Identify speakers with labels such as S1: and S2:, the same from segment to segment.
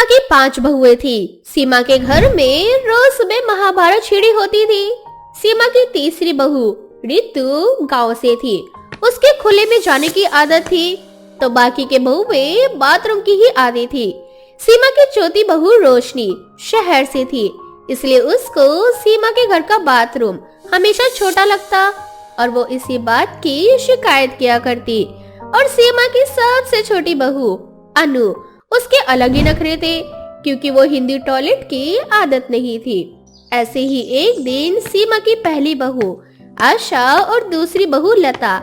S1: सीमा की 5 बहुएं थी। सीमा के घर में रोज सुबह महाभारत छिड़ी होती थी। सीमा की तीसरी बहू रितु गांव से थी। उसके खुले में जाने की आदत थी, तो बाकी के बहुएं बाथरूम की ही आदी थी। सीमा की चौथी बहू रोशनी शहर से थी, इसलिए उसको सीमा के घर का बाथरूम हमेशा छोटा लगता और वो इसी बात की शिकायत किया करती। और सीमा की सबसे छोटी बहू अनु, उसके अलग ही नखरे थे, क्योंकि वो हिंदी टॉयलेट की आदत नहीं थी। ऐसे ही एक दिन सीमा की पहली बहू आशा और दूसरी बहू लता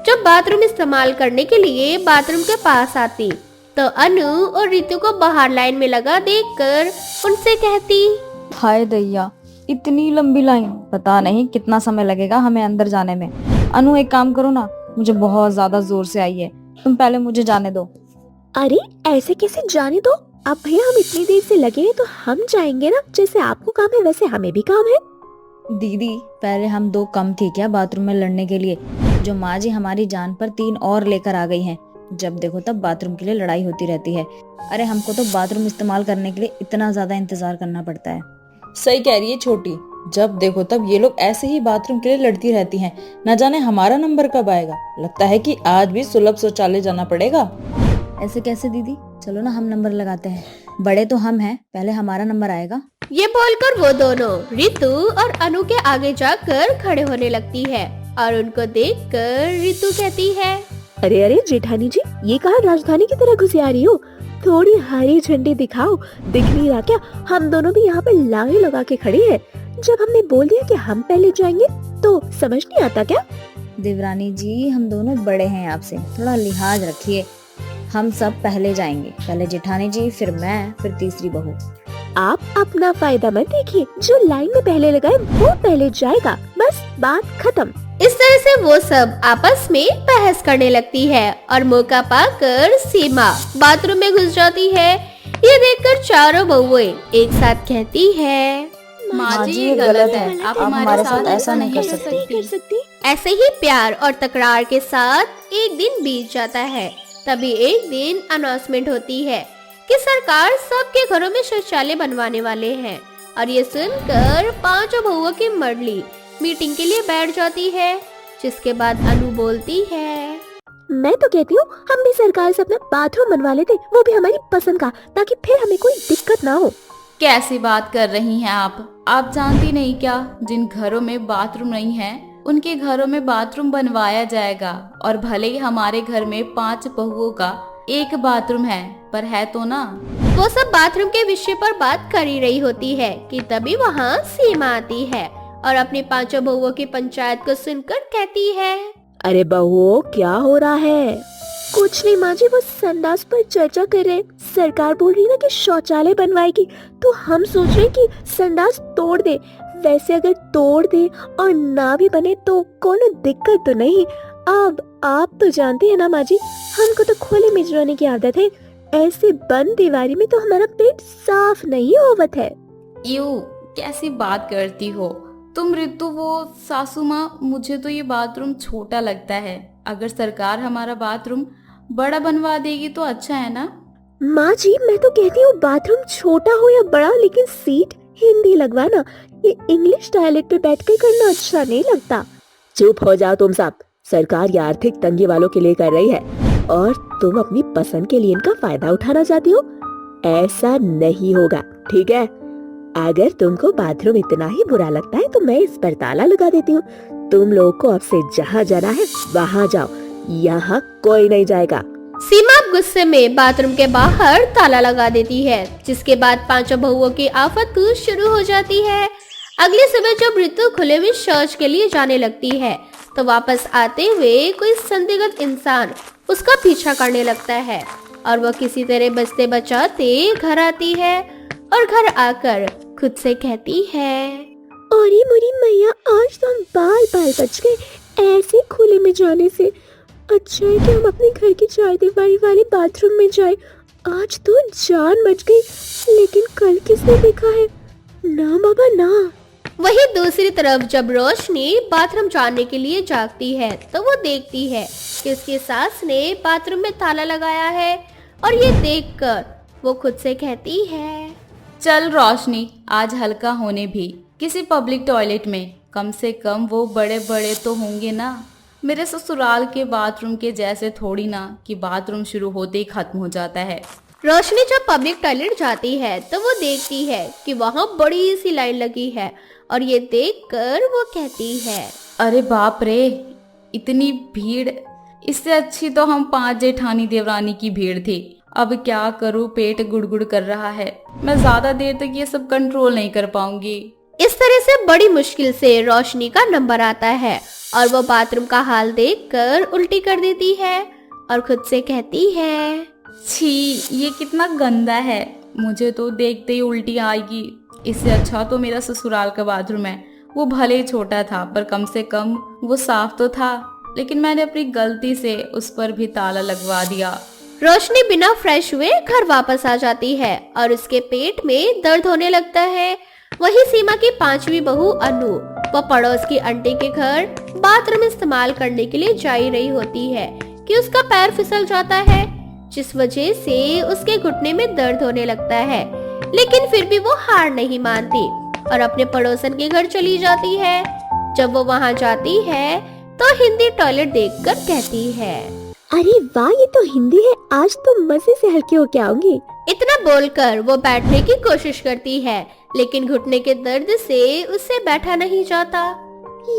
S1: जब बाथरूम इस्तेमाल करने के लिए बाथरूम के पास आती, तो अनु और रितु को बाहर लाइन में लगा देखकर उनसे कहती,
S2: हाय दैया, इतनी लंबी लाइन, पता नहीं कितना समय लगेगा हमें अंदर जाने में। अनु एक काम करो ना, मुझे बहुत ज्यादा जोर से आई है, तुम पहले मुझे जाने दो।
S3: अरे ऐसे कैसे जाने दो? अब भैया हम इतनी देर से लगे हैं तो हम जाएंगे ना। जैसे आपको काम है वैसे हमें भी काम है।
S2: दीदी पहले हम 2 कम थे क्या बाथरूम में लड़ने के लिए? जो माँ जी हमारी जान पर 3 और लेकर आ गई हैं। जब देखो तब बाथरूम के लिए लड़ाई होती रहती है। अरे हमको तो बाथरूम इस्तेमाल करने के लिए इतना ज्यादा इंतजार करना पड़ता है।
S4: सही कह रही है छोटी, जब देखो तब ये लोग ऐसे ही बाथरूम के लिए लड़ती रहती हैं। न जाने हमारा नंबर कब आएगा। लगता है कि आज भी सुलभ शौचालय जाना पड़ेगा।
S2: ऐसे कैसे दीदी? चलो ना हम नंबर लगाते हैं, बड़े तो हम हैं, पहले हमारा नंबर आएगा।
S1: ये बोलकर वो दोनों रितु और अनु के आगे जाकर खड़े होने लगती है और उनको देखकर रितु कहती है,
S3: अरे अरे जेठानी जी, ये कहाँ राजधानी की तरह घुसे आ रही हो? थोड़ी हरी झंडी दिखाओ। दिख नहीं रहा क्या हम दोनों भी यहाँ पर लाइन लगा के खड़े हैं? जब हमने बोल दिया कि हम पहले जाएंगे तो समझ नहीं आता क्या?
S2: देवरानी जी हम दोनों बड़े हैं आपसे, थोड़ा लिहाज रखिए। हम सब पहले जाएंगे, पहले जेठानी जी, फिर मैं, फिर तीसरी बहू।
S3: आप अपना फायदा मत देखिए, जो लाइन में पहले लगाए वो पहले जाएगा, बस बात खत्म।
S1: इस तरह से वो सब आपस में बहस करने लगती है और मौका पाकर सीमा बाथरूम में घुस जाती है। ये देखकर चारों बहुएं एक साथ कहती है,
S4: माँ जी ये गलत है, आप हमारे साथ ऐसा नहीं कर सकती।
S1: ऐसे ही प्यार और तकरार के साथ एक दिन बीत जाता है। तभी एक दिन अनाउंसमेंट होती है कि सरकार सबके घरों में शौचालय बनवाने वाले हैं और ये सुनकर 5 बहुओं की मंडली मीटिंग के लिए बैठ जाती है। जिसके बाद अनु बोलती है,
S3: मैं तो कहती हूँ हम भी सरकार से अपना बाथरूम बनवा लेते, वो भी हमारी पसंद का, ताकि फिर हमें कोई दिक्कत ना हो।
S4: कैसी बात कर रही हैं आप जानती नहीं क्या? जिन घरों में बाथरूम नहीं है उनके घरों में बाथरूम बनवाया जाएगा। और भले ही हमारे घर में 5 बहुओं का एक बाथरूम है, पर है तो ना।
S1: वो सब बाथरूम के विषय पर बात कर ही रही होती है कि तभी वहाँ सीमा आती है और अपनी 5 बहुओं की पंचायत को सुनकर कहती है,
S3: अरे बहुओं क्या हो रहा है? कुछ नहीं माँ जी, वो संडास पर चर्चा कर रहे। सरकार बोल रही ना कि शौचालय बनवाएगी, तो हम सोच रहे कि संडास तोड़ दे। वैसे अगर तोड़ दे और ना भी बने तो कोनो दिक्कत तो नहीं। अब आप तो जानते हैं ना माँ जी, हमको तो खुले में जाने की आदत है। ऐसे बंद दीवारी में तो हमारा पेट साफ नहीं होवत है।
S4: यू कैसी बात करती हो तुम रितु? वो सासू माँ, मुझे तो ये बाथरूम छोटा लगता है। अगर सरकार हमारा बाथरूम बड़ा बनवा देगी तो अच्छा है ना।
S3: माँ जी मैं तो कहती हूँ बाथरूम छोटा हो या बड़ा, लेकिन सीट हिंदी लगवाना। ये इंग्लिश टॉयलेट पे बैठकर करना अच्छा नहीं लगता। चुप हो जाओ तुम सब। सरकार ये आर्थिक तंगी वालों के लिए कर रही है और तुम अपनी पसंद के लिए इनका फायदा उठाना चाहती हो। ऐसा नहीं होगा, ठीक है? अगर तुमको बाथरूम इतना ही बुरा लगता है तो मैं इस पर ताला लगा देती हूँ। तुम लोगों को अब से जहाँ जाना है वहाँ जाओ, यहाँ कोई नहीं जाएगा।
S1: सीमा गुस्से में बाथरूम के बाहर ताला लगा देती है। जिसके बाद 5 बहुओं की आफत शुरू हो जाती है। अगली सुबह जब ऋतु खुले में शौच के लिए जाने लगती है तो वापस आते हुए कोई संदिग्ध इंसान उसका पीछा करने लगता है और वो किसी तरह बचते बचाते घर आती है और घर आकर खुद से कहती है,
S3: अरे मेरी मैया, आज तो हम बाल बाल बच गए ऐसे खुले में जाने से। अच्छा है कि हम अपने घर की 4 दीवारी वाले बाथरूम में जाए। आज तो जान बच गई, लेकिन कल किसने देखा है? ना बाबा ना।
S1: वहीं दूसरी तरफ जब रोशनी बाथरूम जाने के लिए जागती है तो वो देखती है कि उसकी सास ने बाथरूम में ताला लगाया है और ये देखकर वो खुद से कहती है,
S4: चल रोशनी, आज हल्का होने भी किसी पब्लिक टॉयलेट में, कम से कम वो बड़े बड़े तो होंगे ना। मेरे ससुराल के बाथरूम के जैसे थोड़ी ना कि बाथरूम शुरू होते ही खत्म हो जाता है।
S1: रोशनी जब पब्लिक टॉयलेट जाती है तो वो देखती है कि वहाँ बड़ी सी लाइन लगी है और ये देखकर वो कहती है,
S4: अरे बाप रे, इतनी भीड़, इससे अच्छी तो हम 5 जेठानी देवरानी की भीड़ थी। अब क्या करूँ, पेट गुड़गुड़ कर रहा है, मैं ज्यादा देर तक ये सब कंट्रोल नहीं कर पाऊंगी।
S1: इस तरह से बड़ी मुश्किल से रोशनी का नंबर आता है और वो बाथरूम का हाल देखकर उल्टी कर देती है और खुद से कहती है,
S4: छी, ये कितना गंदा है, मुझे तो देखते ही उल्टी आएगी। इससे अच्छा तो मेरा ससुराल का बाथरूम है, वो भले ही छोटा था पर कम से कम वो साफ तो था, लेकिन मैंने अपनी गलती से उस पर भी ताला लगवा दिया।
S1: रोशनी बिना फ्रेश हुए घर वापस आ जाती है और उसके पेट में दर्द होने लगता है। वही सीमा की 5वीं बहू अनु, वो पड़ोस की आंटी के घर बाथरूम इस्तेमाल करने के लिए जा ही रही होती है कि उसका पैर फिसल जाता है, जिस वजह से उसके घुटने में दर्द होने लगता है। लेकिन फिर भी वो हार नहीं मानती और अपने पड़ोसन के घर चली जाती है। जब वो वहाँ जाती है तो हिंदी टॉयलेट देखकर कहती है,
S3: अरे वाह, ये तो हिंदी है, आज तो मजे से हल्के होके आऊंगी।
S1: इतना बोलकर वो बैठने की कोशिश करती है, लेकिन घुटने के दर्द से उससे बैठा नहीं जाता।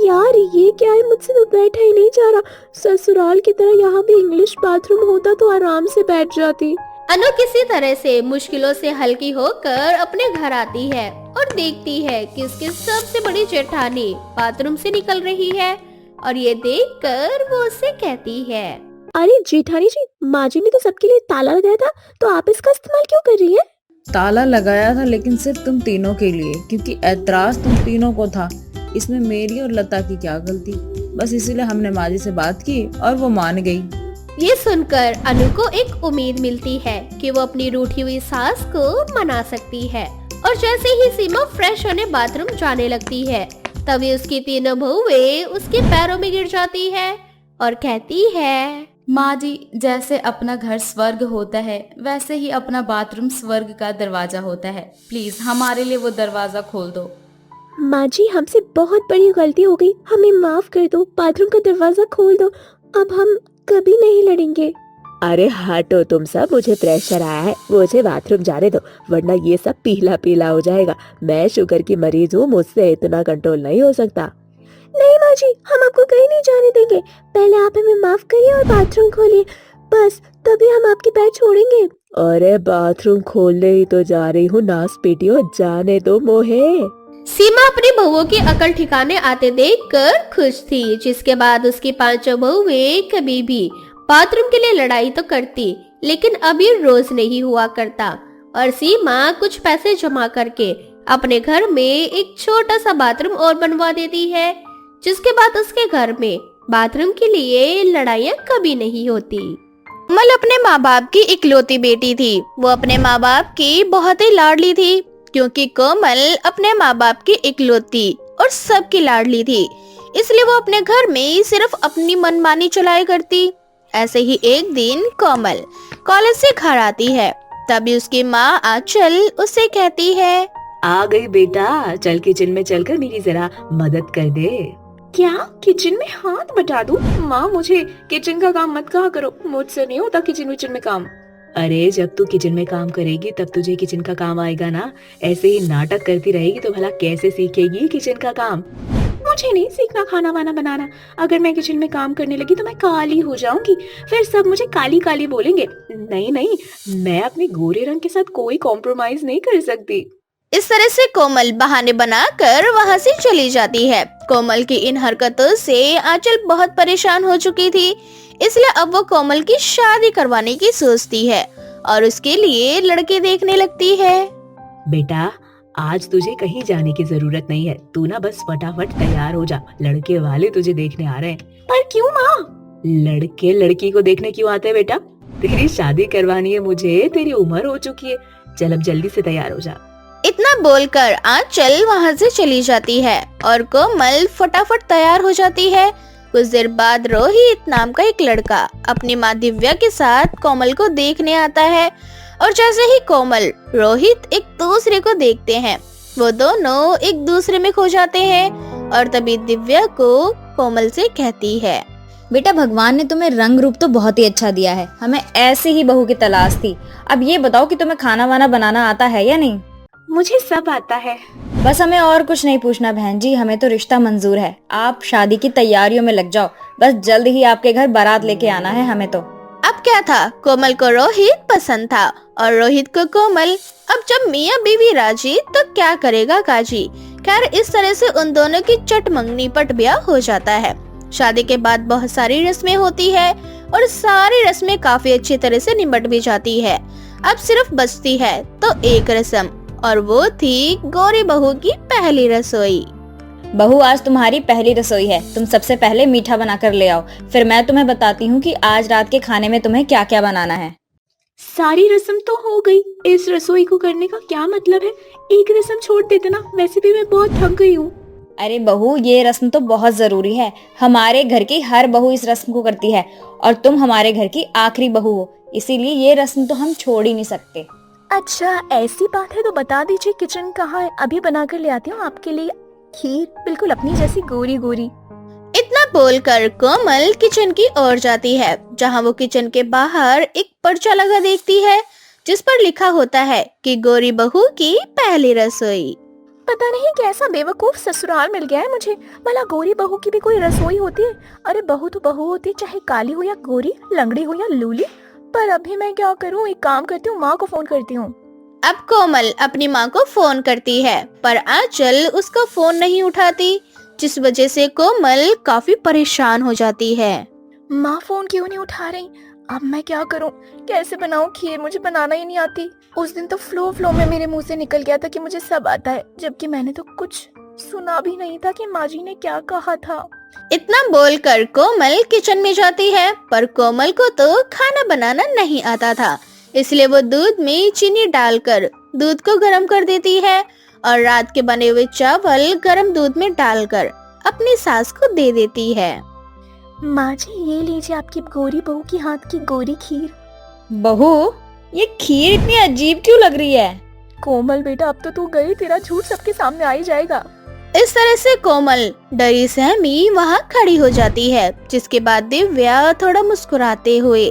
S3: यार ये क्या है, मुझसे तो बैठा ही नहीं जा रहा। ससुराल की तरह यहाँ भी इंग्लिश बाथरूम होता तो आराम से बैठ जाती।
S1: अनु किसी तरह से मुश्किलों से हल्की होकर अपने घर आती है और देखती है कि उसकी सबसे बड़ी जेठानी बाथरूम से निकल रही है और ये देखकर वो उससे कहती है,
S3: अरे जेठानी जी, माँ जी ने तो सबके लिए ताला लगाया था, तो आप इसका इस्तेमाल क्यों कर रही है?
S2: ताला लगाया था लेकिन सिर्फ तुम तीनों के लिए, क्योंकि ऐतराज तुम तीनों को था। इसमें मेरी और लता की क्या गलती, बस इसीलिए हमने माँ जी से बात की और वो मान गई।
S1: ये सुनकर अनु को एक उम्मीद मिलती है कि वो अपनी रूठी हुई सास को मना सकती है। और जैसे ही सीमा फ्रेश होने बाथरूम जाने लगती है, तभी उसकी तीनों बहुएं उसके पैरों में गिर जाती है और कहती है,
S4: माँ जी, जैसे अपना घर स्वर्ग होता है वैसे ही अपना बाथरूम स्वर्ग का दरवाजा होता है, प्लीज हमारे लिए वो दरवाजा खोल दो।
S3: माँ जी, हमसे बहुत बड़ी गलती हो गई, हमें माफ कर दो, बाथरूम का दरवाजा खोल दो, अब हम कभी नहीं लड़ेंगे। अरे हटो तुम सब, मुझे प्रेशर आया है, मुझे बाथरूम जाने दो, वरना ये सब पीला पीला हो जाएगा। मैं शुगर की मरीज हूँ, मुझसे इतना कंट्रोल नहीं हो सकता। नहीं माँ जी, हम आपको कहीं नहीं जाने देंगे, पहले आप हमें माफ करिए और बाथरूम खोलिए, बस तभी हम आपके पैर छोड़ेंगे। अरे बाथरूम खोलने ही तो जा रही हूँ, नास पीटियो, जाने दो मोहे।
S1: सीमा अपनी बहुओं की अकल ठिकाने आते देखकर खुश थी, जिसके बाद उसकी 5 बहुएं कभी भी बाथरूम के लिए लड़ाई तो करती, लेकिन अब ये रोज नहीं हुआ करता। और सीमा कुछ पैसे जमा करके अपने घर में एक छोटा सा बाथरूम और बनवा देती है, जिसके बाद उसके घर में बाथरूम के लिए लड़ाइयाँ कभी नहीं होती। कोमल अपने माँ बाप की इकलौती बेटी थी। वो अपने माँ बाप की बहुत ही लाडली थी, क्योंकि कोमल अपने माँ बाप की इकलौती और सबकी लाडली थी, इसलिए वो अपने घर में सिर्फ अपनी मनमानी चलाया करती। ऐसे ही एक दिन कोमल कॉलेज से घर आती है, तभी उसकी माँ आंचल उससे कहती है,
S3: आ गई बेटा, चल किचन में चलकर मेरी जरा मदद कर दे। क्या किचन में हाथ बटा दूं? माँ, मुझे किचन का काम मत कहा करो, मुझसे नहीं होता किचन विचन में काम। अरे जब तू किचन में काम करेगी तब तुझे किचन का काम आएगा ना, ऐसे ही नाटक करती रहेगी तो भला कैसे सीखेगी किचन का काम? मुझे नहीं सीखना खाना वाना बनाना, अगर मैं किचन में काम करने लगी तो मैं काली हो जाऊंगी, फिर सब मुझे काली काली बोलेंगे। नहीं नहीं, मैं अपने गोरे रंग के साथ कोई कॉम्प्रोमाइज नहीं कर सकती।
S1: इस तरह से कोमल बहाने बनाकर वहाँ से चली जाती है। कोमल की इन हरकतों से आंचल बहुत परेशान हो चुकी थी, इसलिए अब वो कोमल की शादी करवाने की सोचती है और उसके लिए लड़के देखने लगती है।
S3: बेटा, आज तुझे कहीं जाने की जरूरत नहीं है, तू ना बस फटाफट तैयार हो जा, लड़के वाले तुझे देखने आ रहे हैं। पर क्यों माँ? लड़के लड़की को देखने क्यों आते हैं बेटा? तेरी शादी करवानी है मुझे, तेरी उम्र हो चुकी है, चल अब जल्दी से तैयार हो जा।
S1: इतना बोलकर आंचल वहाँ से चली जाती है और कोमल फटाफट तैयार हो जाती है। कुछ देर बाद रोहित नाम का एक लड़का अपनी माँ दिव्या के साथ कोमल को देखने आता है और जैसे ही कोमल रोहित एक दूसरे को देखते हैं, वो दोनों एक दूसरे में खो जाते हैं। और तभी दिव्या को कोमल से कहती है,
S2: बेटा भगवान ने तुम्हें रंग रूप तो बहुत ही अच्छा दिया है, हमें ऐसे ही बहू की तलाश थी। अब ये बताओ कि तुम्हें खाना वाना बनाना आता है या नहीं?
S3: मुझे सब आता है।
S2: बस हमें और कुछ नहीं पूछना बहन जी, हमें तो रिश्ता मंजूर है। आप शादी की तैयारियों में लग जाओ, बस जल्द ही आपके घर बारात लेके आना है हमें तो।
S1: अब क्या था, कोमल को रोहित पसंद था और रोहित को कोमल। अब जब मियाँ बीवी राजी तो क्या करेगा काजी। खैर इस तरह से उन दोनों की चट मंगनी पट ब्याह हो जाता है। शादी के बाद बहुत सारी रस्में होती है और सारी रस्में काफी अच्छी तरह से निपट भी जाती है। अब सिर्फ बचती है तो एक रस्म, और वो थी गौरी बहू की पहली रसोई।
S2: बहू आज तुम्हारी पहली रसोई है, तुम सबसे पहले मीठा बना कर ले आओ, फिर मैं तुम्हें बताती हूँ कि आज रात के खाने में तुम्हें क्या क्या बनाना है।
S3: सारी रस्म तो हो गई, इस रसोई को करने का क्या मतलब है? एक रस्म छोड़ देते ना, वैसे भी मैं बहुत थक गई हूँ।
S2: अरे बहू ये रस्म तो बहुत जरूरी है, हमारे घर की हर बहू इस रस्म को करती है और तुम हमारे घर की आखिरी बहू हो, इसीलिए ये रस्म तो हम छोड़ ही नहीं सकते।
S3: अच्छा ऐसी बात है तो बता दीजिए किचन कहाँ है, अभी बना कर ले आती हूँ आपके लिए खीर, बिल्कुल अपनी जैसी गोरी गोरी।
S1: इतना बोलकर कोमल किचन की ओर जाती है, जहाँ वो किचन के बाहर एक पर्चा लगा देखती है जिस पर लिखा होता है कि गौरी बहू की पहली रसोई।
S3: पता नहीं कैसा बेवकूफ ससुराल मिल गया है मुझे, भला गौरी बहू की भी कोई रसोई होती है? अरे बहू तो बहू होती है, चाहे काली हो या गोरी, लंगड़ी हो या लूली। पर अभी मैं क्या करूँ, एक काम करती हूँ, माँ को फोन करती हूँ।
S1: अब कोमल अपनी माँ को फोन करती है पर आंचल उसका फोन नहीं उठाती, जिस वजह से कोमल काफी परेशान हो जाती है।
S3: माँ फोन क्यों नहीं उठा रही? अब मैं क्या करूँ, कैसे बनाऊँ खीर, मुझे बनाना ही नहीं आती। उस दिन तो फ्लो में मेरे मुंह से निकल गया था कि मुझे सब आता है, जबकि मैंने तो कुछ सुना भी नहीं था कि माँ जी ने क्या कहा था।
S1: इतना बोलकर कोमल किचन में जाती है, पर कोमल को तो खाना बनाना नहीं आता था, इसलिए वो दूध में चीनी डालकर दूध को गर्म कर देती है और रात के बने हुए चावल गर्म दूध में डालकर अपनी सास को दे देती है।
S3: माँ जी ये लीजिए आपकी गोरी बहू की हाथ की गोरी खीर।
S2: बहू ये खीर इतनी अजीब क्यों लग रही है?
S3: कोमल बेटा अब तो तू गई, तेरा झूठ सबके सामने आ ही जाएगा।
S1: इस तरह से कोमल डरी सहमी वहाँ खड़ी हो जाती है, जिसके बाद दिव्या थोड़ा मुस्कुराते हुए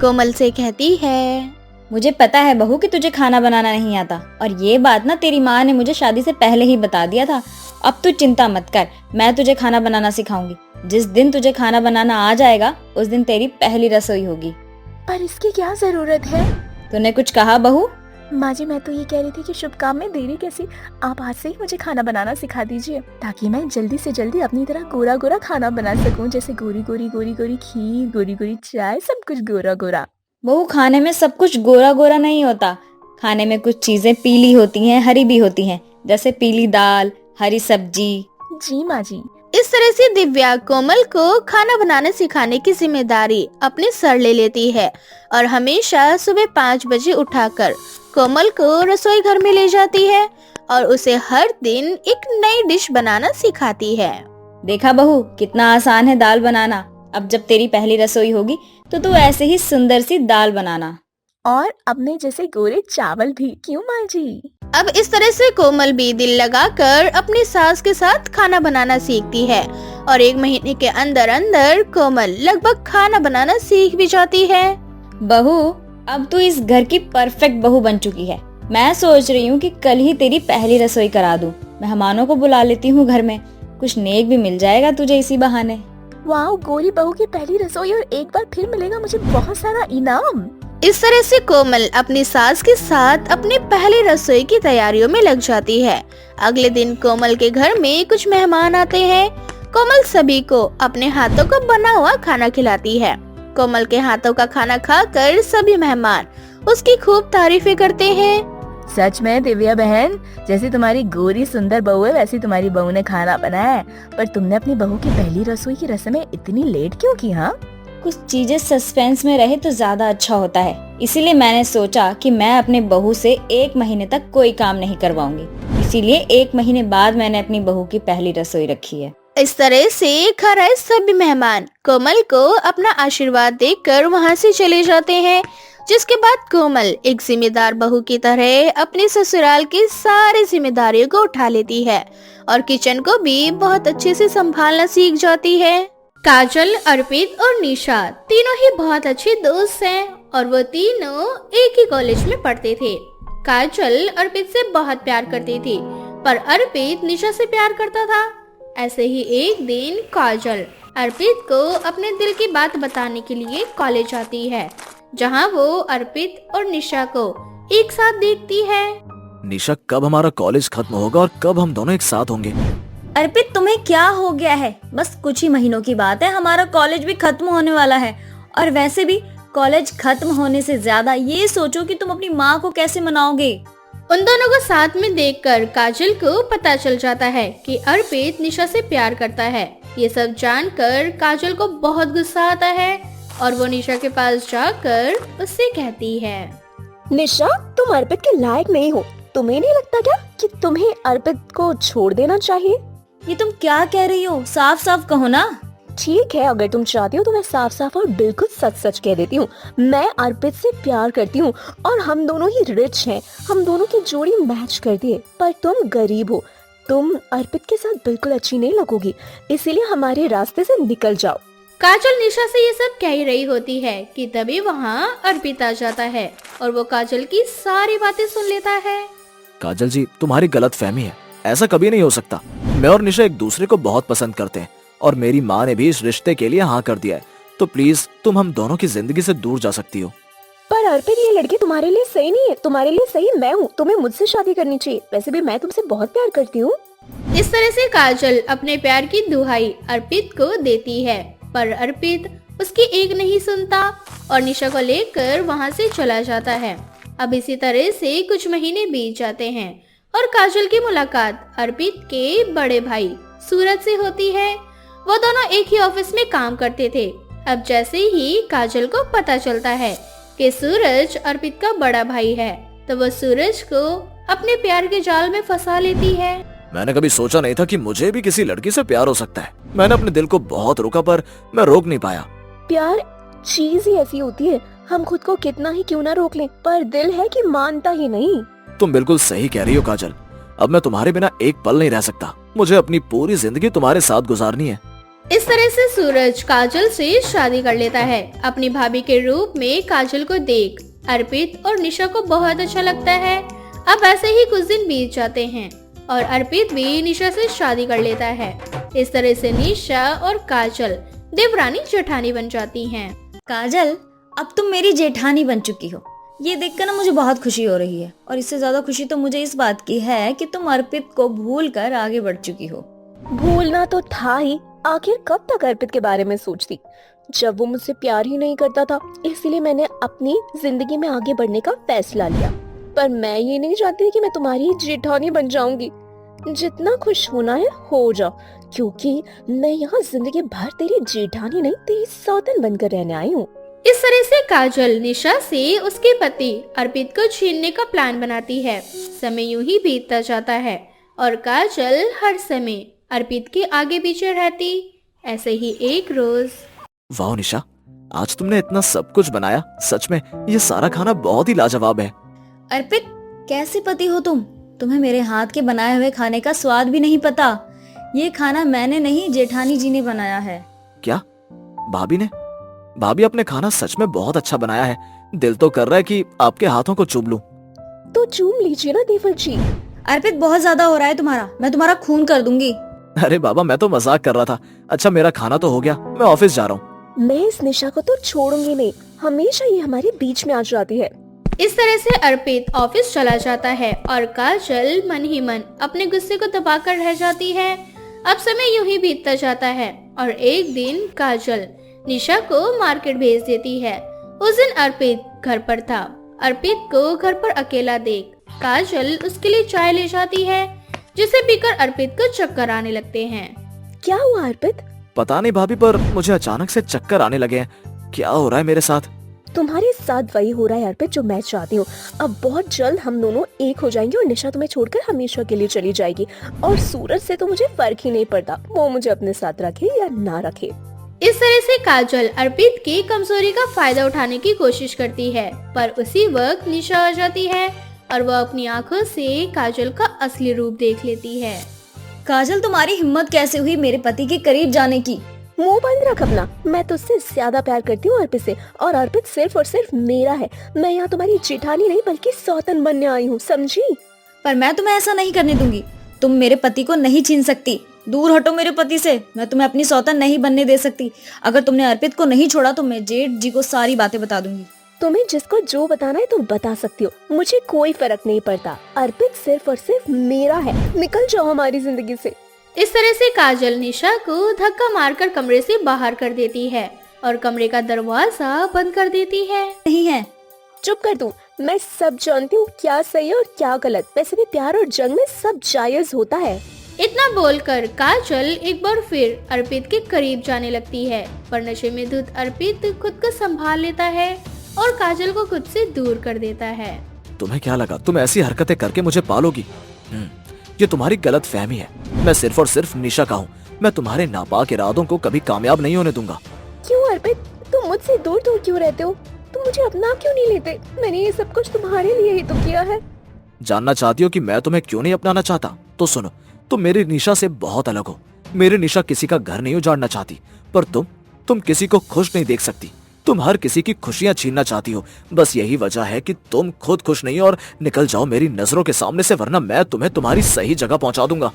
S1: कोमल से कहती है,
S2: मुझे पता है बहू कि तुझे खाना बनाना नहीं आता, और ये बात ना तेरी माँ ने मुझे शादी से पहले ही बता दिया था। अब तू चिंता मत कर, मैं तुझे खाना बनाना सिखाऊंगी। जिस दिन तुझे खाना बनाना आ जाएगा उस दिन तेरी पहली रसोई होगी।
S3: पर इसकी क्या जरूरत है?
S2: तूने कुछ कहा बहू?
S3: माँ जी मैं तो ये कह रही थी कि शुभ काम में देरी कैसी, आप आज से ही मुझे खाना बनाना सिखा दीजिए, ताकि मैं जल्दी से जल्दी अपनी तरह गोरा गोरा खाना बना सकूं, जैसे गोरी गोरी गोरी गोरी खीर, गोरी गोरी चाय, सब कुछ गोरा गोरा।
S2: बहू खाने में सब कुछ गोरा गोरा नहीं होता, खाने में कुछ चीजें पीली होती हैं, हरी भी होती हैं, जैसे पीली दाल, हरी सब्जी।
S3: जी माँ जी।
S1: इस तरह से दिव्या कोमल को खाना बनाने सिखाने की जिम्मेदारी अपने सर ले लेती है और हमेशा सुबह 5 बजे उठाकर कोमल को रसोई घर में ले जाती है और उसे हर दिन एक नई डिश बनाना सिखाती है।
S2: देखा बहू कितना आसान है दाल बनाना। अब जब तेरी पहली रसोई होगी तो तू ऐसे ही सुंदर सी दाल बनाना,
S3: और अपने जैसे गोरे चावल भी, क्यों माँ जी?
S1: अब इस तरह से कोमल भी दिल लगाकर अपनी सास के साथ खाना बनाना सीखती है और 1 महीने के अंदर अंदर कोमल लगभग खाना बनाना सीख भी जाती है।
S2: बहू अब तू इस घर की परफेक्ट बहू बन चुकी है। मैं सोच रही हूँ कि कल ही तेरी पहली रसोई करा दूं। मेहमानों को बुला लेती हूँ घर में, कुछ नेक भी मिल जाएगा तुझे इसी बहाने।
S3: वाह, गोरी बहू की पहली रसोई और एक बार फिर मिलेगा मुझे बहुत सारा इनाम।
S1: इस तरह से कोमल अपनी सास के साथ अपनी पहली रसोई की तैयारियों में लग जाती है। अगले दिन कोमल के घर में कुछ मेहमान आते हैं। कोमल सभी को अपने हाथों का बना हुआ खाना खिलाती है। कोमल के हाथों का खाना खाकर सभी मेहमान उसकी खूब तारीफें करते हैं।
S3: सच में दिव्या बहन, जैसी तुम्हारी गोरी सुंदर बहू है वैसी तुम्हारी बहू ने खाना बनाया है। पर तुमने अपनी बहू की पहली रसोई की रस्में इतनी लेट क्यों की? हाँ,
S2: कुछ चीजें सस्पेंस में रहे तो ज्यादा अच्छा होता है, इसीलिए मैंने सोचा कि मैं अपने बहू से 1 महीने तक कोई काम नहीं करवाऊंगी। इसीलिए 1 महीने बाद मैंने अपनी बहू की पहली रसोई रखी है।
S1: इस तरह से घर आए सभी मेहमान कोमल को अपना आशीर्वाद देकर वहाँ से चले जाते हैं। जिसके बाद कोमल एक जिम्मेदार बहू की तरह अपने ससुराल की सारी जिम्मेदारियों को उठा लेती है और किचन को भी बहुत अच्छे से संभालना सीख जाती है। काजल, अर्पित और निशा तीनों ही बहुत अच्छे दोस्त हैं और वो तीनों एक ही कॉलेज में पढ़ते थे। काजल अर्पित से बहुत प्यार करती थी पर अर्पित निशा से प्यार करता था। ऐसे ही एक दिन काजल अर्पित को अपने दिल की बात बताने के लिए कॉलेज आती है, जहां वो अर्पित और निशा को एक साथ देखती है।
S5: निशा, कब हमारा कॉलेज खत्म होगा और कब हम दोनों एक साथ होंगे?
S2: अर्पित, तुम्हें क्या हो गया है? बस कुछ ही महीनों की बात है, हमारा कॉलेज भी खत्म होने वाला है। और वैसे भी कॉलेज खत्म होने से ज्यादा ये सोचो कि तुम अपनी माँ को कैसे मनाओगे।
S1: उन दोनों को साथ में देखकर काजल को पता चल जाता है कि अर्पित निशा से प्यार करता है। ये सब जानकर काजल को बहुत गुस्सा आता है और वो निशा के पास जाकर उससे कहती है,
S3: निशा, तुम अर्पित के लायक नहीं हो। तुम्हें नहीं लगता क्या कि तुम्हें अर्पित को छोड़ देना चाहिए?
S2: ये तुम क्या कह रही हो? साफ साफ कहो ना।
S3: ठीक है, अगर तुम चाहती हो तो मैं साफ साफ और बिल्कुल सच सच कह देती हूँ। मैं अर्पित से प्यार करती हूँ और हम दोनों ही रिच हैं। हम दोनों की जोड़ी मैच करती है। पर तुम गरीब हो, तुम अर्पित के साथ बिल्कुल अच्छी नहीं लगोगी, इसीलिए हमारे रास्ते से निकल जाओ।
S1: काजल निशा से ये सब कह रही होती है कि तभी वहाँ अर्पित आ जाता है और वो काजल की सारी बातें सुन लेता है।
S5: काजल जी, तुम्हारी गलतफहमी है, ऐसा कभी नहीं हो सकता। मैं और निशा एक दूसरे को बहुत पसंद करते हैं और मेरी माँ ने भी इस रिश्ते के लिए हाँ कर दिया है, तो प्लीज तुम हम दोनों की जिंदगी से दूर जा सकती हो।
S3: पर अर्पित, ये लड़की तुम्हारे लिए सही नहीं है। तुम्हारे लिए सही मैं हूँ। तुम्हें मुझसे शादी करनी चाहिए। वैसे भी मैं तुमसे बहुत प्यार करती हूँ।
S1: इस तरह से काजल अपने प्यार की दुहाई अर्पित को देती है, पर अर्पित उसकी एक नहीं सुनता और निशा को लेकर वहाँ से चला जाता है। अब इसी तरह से कुछ महीने बीत जाते हैं और काजल की मुलाकात अर्पित के बड़े भाई सूरज से होती है। वो दोनों एक ही ऑफिस में काम करते थे। अब जैसे ही काजल को पता चलता है कि सूरज अर्पित का बड़ा भाई है, तो वो सूरज को अपने प्यार के जाल में फंसा लेती है।
S5: मैंने कभी सोचा नहीं था कि मुझे भी किसी लड़की से प्यार हो सकता है। मैंने अपने दिल को बहुत रोका पर मैं रोक नहीं पाया।
S3: प्यार चीज ही ऐसी होती है, हम खुद को कितना ही क्यों ना रोक लें, पर दिल है कि मानता ही नहीं।
S5: तुम बिल्कुल सही कह रही हो काजल। अब मैं तुम्हारे बिना एक पल नहीं रह सकता। मुझे अपनी पूरी जिंदगी तुम्हारे साथ गुजारनी है।
S1: इस तरह से सूरज काजल से शादी कर लेता है। अपनी भाभी के रूप में काजल को देख अर्पित और निशा को बहुत अच्छा लगता है। अब ऐसे ही कुछ दिन बीत जाते हैं और अर्पित भी निशा से शादी कर लेता है। इस तरह से निशा और काजल देवरानी जेठानी बन जाती हैं।
S2: काजल, अब तुम मेरी जेठानी बन चुकी हो। ये देखकर ना मुझे बहुत खुशी हो रही है और इससे ज्यादा खुशी तो मुझे इस बात की है कि तुम अर्पित को भूलकर आगे बढ़ चुकी हो।
S3: भूलना तो था ही, आखिर कब तक अर्पित के बारे में सोचती, जब वो मुझसे प्यार ही नहीं करता था। इसलिए मैंने अपनी जिंदगी में आगे बढ़ने का फैसला लिया। पर मैं ये नहीं चाहती कि मैं तुम्हारी जेठानी बन जाऊंगी। जितना खुश होना है हो जाओ, क्योंकि मैं यहाँ जिंदगी भर तेरी जेठानी नहीं, तेरी सौतन बनकर रहने आई हूँ।
S1: इस तरह से काजल निशा से उसके पति अर्पित को छीनने का प्लान बनाती है। समय यूं ही बीतता जाता है और काजल हर समय अर्पित के आगे पीछे रहती। ऐसे ही एक रोज,
S5: वाह निशा, आज तुमने इतना सब कुछ बनाया। सच में ये सारा खाना बहुत ही लाजवाब है।
S2: अर्पित, कैसे पति हो तुम? तुम्हें मेरे हाथ के बनाए हुए खाने का स्वाद भी नहीं पता। ये खाना मैंने नहीं, जेठानी जी ने बनाया है।
S5: क्या भाभी ने? भाभी, अपने खाना सच में बहुत अच्छा बनाया है। दिल तो कर रहा है कि आपके हाथों को चूम लूं।
S3: तो चूम लीजिए ना देवर जी।
S2: अर्पित, बहुत ज्यादा हो रहा है तुम्हारा, मैं तुम्हारा खून कर दूंगी।
S5: अरे बाबा, मैं तो मजाक कर रहा था। अच्छा, मेरा खाना तो हो गया, मैं ऑफिस जा रहा हूँ।
S3: मैं इस निशा को तो छोड़ूंगी नहीं, हमेशा ये हमारे बीच में आ जाती है।
S1: इस तरह से अर्पित ऑफिस चला जाता है और काजल मन ही मन अपने गुस्से को दबाकर रह जाती है। अब समय यूं ही बीतता जाता है और एक दिन काजल निशा को मार्केट भेज देती है। उस दिन अर्पित घर पर था। अर्पित को घर पर अकेला देख काजल उसके लिए चाय ले जाती है, जिसे पीकर अर्पित को चक्कर आने लगते हैं।
S3: क्या हुआ अर्पित?
S5: पता नहीं भाभी, पर मुझे अचानक से चक्कर आने लगे हैं। क्या हो रहा है मेरे साथ?
S3: तुम्हारे साथ वही हो रहा है अर्पित जो मैं चाहती हूँ। अब बहुत जल्द हम दोनों एक हो जाएंगे और निशा तुम्हें छोड़कर हमेशा के लिए चली जाएगी। और सूरज से तो मुझे फर्क ही नहीं पड़ता, वो मुझे अपने साथ रखे या ना रखे।
S1: इस तरह से काजल अर्पित की कमजोरी का फायदा उठाने की कोशिश करती है, पर उसी वक्त निशा आ जाती है और वह अपनी आंखों से काजल का असली रूप देख लेती है।
S2: काजल, तुम्हारी हिम्मत कैसे हुई मेरे पति के करीब जाने की?
S3: मुंह बंद रख अपना। मैं तुझसे ज्यादा प्यार करती हूँ अर्पित से, और अर्पित सिर्फ और सिर्फ मेरा है। मैं यहाँ तुम्हारी जेठानी नहीं बल्कि सौतन बनने आई हूँ, समझी?
S2: पर मैं तुम्हें ऐसा नहीं करने दूंगी। तुम मेरे पति को नहीं छीन सकती। दूर हटो मेरे पति से। मैं तुम्हें अपनी सौतन नहीं बनने दे सकती। अगर तुमने अर्पित को नहीं छोड़ा तो मैं जेठ जी को सारी बातें बता दूंगी।
S3: तुम्हें जिसको जो बताना है तुम बता सकती हो, मुझे कोई फर्क नहीं पड़ता। अर्पित सिर्फ और सिर्फ मेरा है। निकल जाओ हमारी जिंदगी से।
S1: इस तरह से काजल निशा को धक्का मारकर कमरे से बाहर कर देती है और कमरे का दरवाजा बंद कर देती है।
S2: नहीं है।
S3: चुप कर तू। मैं सब जानती हूँ क्या सही है और क्या गलत। वैसे भी प्यार और जंग में सब जायज होता है।
S1: इतना बोलकर काजल एक बार फिर अर्पित के करीब जाने लगती है, पर नशे में धुत अर्पित खुद को संभाल लेता है और काजल को खुद से दूर कर देता है।
S5: तुम्हें क्या लगा तुम ऐसी हरकतें करके मुझे पालोगी? ये तुम्हारी गलत फहमी है। मैं सिर्फ और सिर्फ निशा का हूँ। मैं तुम्हारे नापाक इरादों को कभी कामयाब नहीं होने दूंगा।
S3: क्यों अर्पित, तुम मुझसे दूर दूर क्यों रहते हो? तुम मुझे अपना क्यों नहीं लेते? मैंने ये सब कुछ तुम्हारे लिए ही तो किया है।
S5: जानना चाहती हो कि मैं तुम्हें क्यों नहीं अपनाना चाहता? तो सुनो, तुम मेरी निशा से बहुत अलग हो। मेरी निशा किसी का घर नहीं उजाड़ना चाहती, पर तुम किसी को खुश नहीं देख सकती। तुम हर किसी की खुशियां छीनना चाहती हो। बस यही वजह है कि तुम खुद खुश नहीं हो और निकल जाओ मेरी नजरों के सामने से, वरना मैं तुम्हें तुम्हारी सही जगह पहुंचा दूंगा।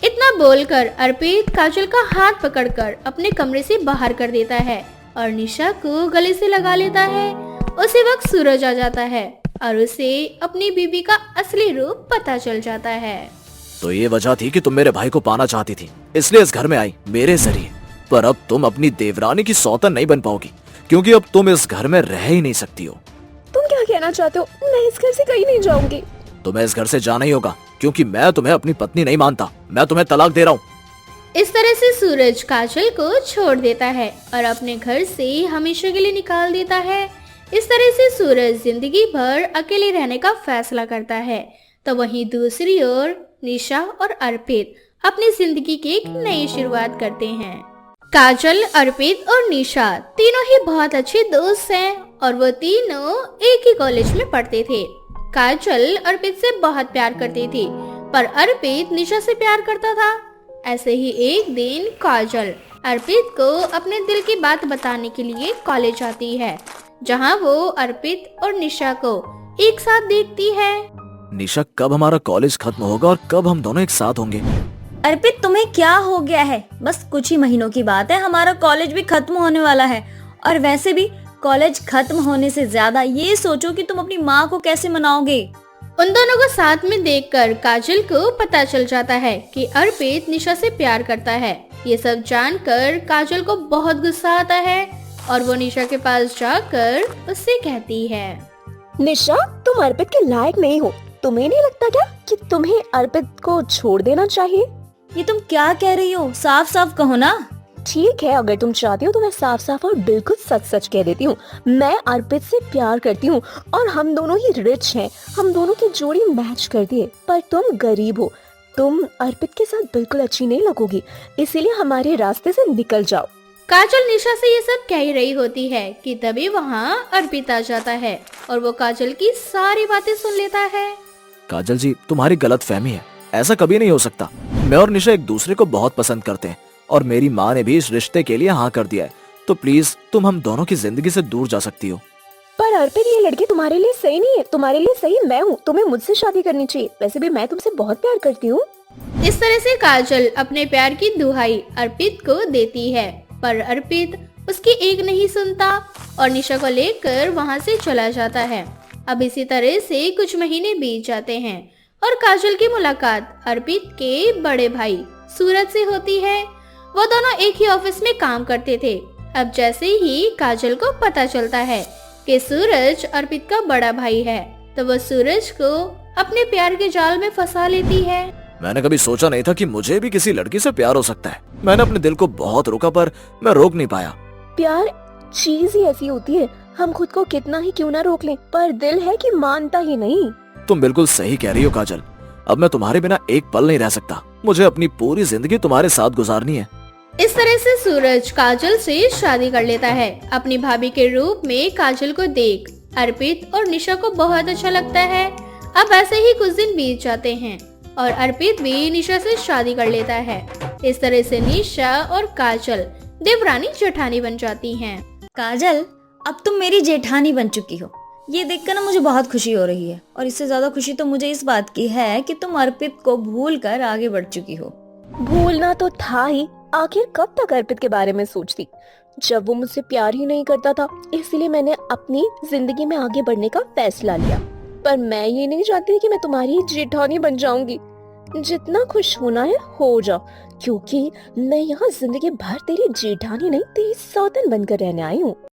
S1: इतना बोलकर अर्पित काजल का हाथ पकड़कर अपने कमरे से बाहर कर देता है और निशा को गले से लगा लेता है। उसी वक्त सूरज आ जाता है और उसे अपनी बीबी का असली रूप पता चल जाता है।
S5: तो ये वजह थी कि तुम मेरे भाई को पाना चाहती थी, इसलिए इस घर में आई मेरे जरिए। पर अब तुम अपनी देवरानी की सौतन नहीं बन पाओगी, क्योंकि अब तुम इस घर में रह ही नहीं सकती हो।
S3: तुम क्या कहना चाहते हो? मैं इस घर से कहीं नहीं जाऊंगी।
S5: तुम्हें इस घर से जाना ही होगा, क्योंकि मैं तुम्हें अपनी पत्नी नहीं मानता। मैं तुम्हें तलाक दे रहा हूँ।
S1: इस तरह से सूरज काजल को छोड़ देता है और अपने घर से हमेशा के लिए निकाल देता है। इस तरह से सूरज जिंदगी भर अकेले रहने का फैसला करता है। तो वहीं दूसरी ओर निशा और अर्पित अपनी जिंदगी की एक नई शुरुआत करते हैं। काजल, अर्पित और निशा तीनों ही बहुत अच्छे दोस्त हैं और वो तीनों एक ही कॉलेज में पढ़ते थे। काजल अर्पित से बहुत प्यार करती थी, पर अर्पित निशा से प्यार करता था। ऐसे ही एक दिन काजल अर्पित को अपने दिल की बात बताने के लिए कॉलेज आती है, जहां वो अर्पित और निशा को एक साथ देखती है।
S5: निशा, कब हमारा कॉलेज खत्म होगा और कब हम दोनों एक साथ होंगे?
S2: अर्पित, तुम्हें क्या हो गया है? बस कुछ ही महीनों की बात है, हमारा कॉलेज भी खत्म होने वाला है। और वैसे भी कॉलेज खत्म होने से ज्यादा ये सोचो कि तुम अपनी माँ को कैसे मनाओगे।
S1: उन दोनों को साथ में देखकर काजल को पता चल जाता है कि अर्पित निशा से प्यार करता है। ये सब जानकर काजल को बहुत गुस्सा आता है और वो निशा के पास जाकर उससे कहती है,
S3: निशा, तुम अर्पित के लायक नहीं हो। तुम्हें नहीं लगता क्या कि तुम्हें अर्पित को छोड़ देना चाहिए?
S2: ये तुम क्या कह रही हो? साफ साफ कहो ना।
S3: ठीक है, अगर तुम चाहती हो तो मैं साफ साफ और बिल्कुल सच सच कह देती हूँ। मैं अर्पित से प्यार करती हूँ और हम दोनों ही रिच हैं। हम दोनों की जोड़ी मैच करती है, पर तुम गरीब हो। तुम अर्पित के साथ बिल्कुल अच्छी नहीं लगोगी, इसीलिए हमारे रास्ते से निकल जाओ।
S1: काजल निशा से ये सब कह ही रही होती है कि तभी वहाँ अर्पित आ जाता है और वो काजल की सारी बातें सुन लेता है।
S5: काजल जी, तुम्हारी गलत फहमी है। ऐसा कभी नहीं हो सकता। मैं और निशा एक दूसरे को बहुत पसंद करते हैं और मेरी माँ ने भी इस रिश्ते के लिए हाँ कर दिया है। तो प्लीज तुम हम दोनों की जिंदगी से दूर जा सकती हो।
S3: पर अर्पित, ये लड़की तुम्हारे लिए सही नहीं है। तुम्हारे लिए सही मैं हूँ। तुम्हें मुझसे शादी करनी चाहिए। वैसे भी मैं तुमसे बहुत प्यार करती हूँ।
S1: इस तरह से काजल अपने प्यार की दुहाई अर्पित को देती है, पर अर्पित उसकी एक नहीं सुनता और निशा को लेकर वहाँ से चला जाता है। अब इसी तरह से कुछ महीने बीत जाते हैं और काजल की मुलाकात अर्पित के बड़े भाई सूरज से होती है। वो दोनों एक ही ऑफिस में काम करते थे। अब जैसे ही काजल को पता चलता है कि सूरज अर्पित का बड़ा भाई है, तो वो सूरज को अपने प्यार के जाल में फंसा लेती है।
S5: मैंने कभी सोचा नहीं था कि मुझे भी किसी लड़की से प्यार हो सकता है। मैंने अपने दिल को बहुत रोका, पर मैं रोक नहीं पाया।
S3: प्यार चीज ही ऐसी होती है, हम खुद को कितना ही क्यों ना रोक लें, पर दिल है कि मानता ही नहीं।
S5: तुम बिल्कुल सही कह रही हो काजल। अब मैं तुम्हारे बिना एक पल नहीं रह सकता। मुझे अपनी पूरी जिंदगी तुम्हारे साथ गुजारनी है।
S1: इस तरह से सूरज काजल से शादी कर लेता है। अपनी भाभी के रूप में काजल को देख अर्पित और निशा को बहुत अच्छा लगता है। अब ऐसे ही कुछ दिन बीत जाते हैं और अर्पित भी निशा से शादी कर लेता है। इस तरह से निशा और काजल देवरानी जेठानी बन जाती हैं।
S2: काजल, अब तुम मेरी जेठानी बन चुकी हो। ये देखकर ना मुझे बहुत खुशी हो रही है, और इससे ज्यादा खुशी तो मुझे इस बात की है कि तुम अर्पित को भूलकर आगे बढ़ चुकी हो।
S3: भूलना तो था ही, आखिर कब तक अर्पित के बारे में सोचती जब वो मुझसे प्यार ही नहीं करता था। इसलिए मैंने अपनी जिंदगी में आगे बढ़ने का फैसला लिया। पर मैं ये नहीं चाहती कि मैं तुम्हारी जेठानी बन जाऊंगी। जितना खुश होना है हो जाओ, क्योंकि मैं यहाँ जिंदगी भर तेरी जेठानी नहीं, तेरी सौतन बनकर रहने आई हूँ।